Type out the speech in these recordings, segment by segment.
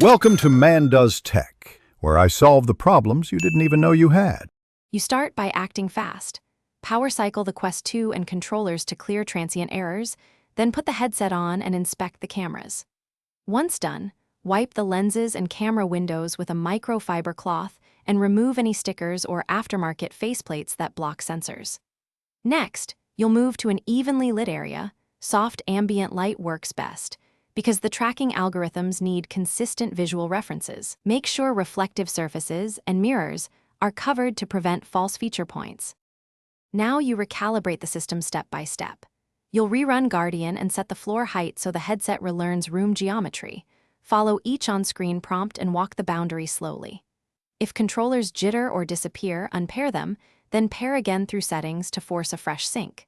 Welcome to Man Does Tech, where I solve the problems you didn't even know you had. You start by acting fast. Power cycle the Quest 2 and controllers to clear transient errors, then put the headset on and inspect the cameras. Once done, wipe the lenses and camera windows with a microfiber cloth and remove any stickers or aftermarket faceplates that block sensors. Next, you'll move to an evenly lit area. Soft ambient light works best, because the tracking algorithms need consistent visual references. Make sure reflective surfaces and mirrors are covered to prevent false feature points. Now you recalibrate the system step by step. You'll rerun Guardian and set the floor height so the headset relearns room geometry. Follow each on-screen prompt and walk the boundary slowly. If controllers jitter or disappear, unpair them, then pair again through settings to force a fresh sync.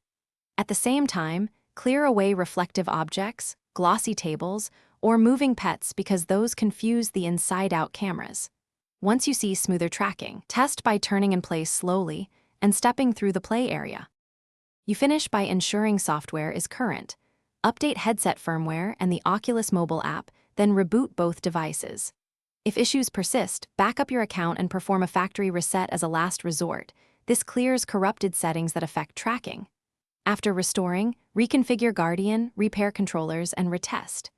At the same time, clear away reflective objects, glossy tables, or moving pets because those confuse the inside-out cameras. Once you see smoother tracking, test by turning in place slowly and stepping through the play area. You finish by ensuring software is current. Update headset firmware and the Oculus mobile app, then reboot both devices. If issues persist, back up your account and perform a factory reset as a last resort. This clears corrupted settings that affect tracking. After restoring, reconfigure Guardian, repair controllers, and retest.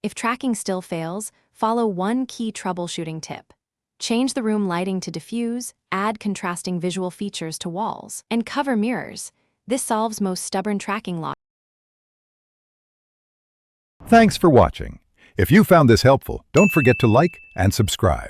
If tracking still fails, follow one key troubleshooting tip. Change the room lighting to diffuse, add contrasting visual features to walls, and cover mirrors. This solves most stubborn tracking loss. Thanks for watching. If you found this helpful, don't forget to like and subscribe.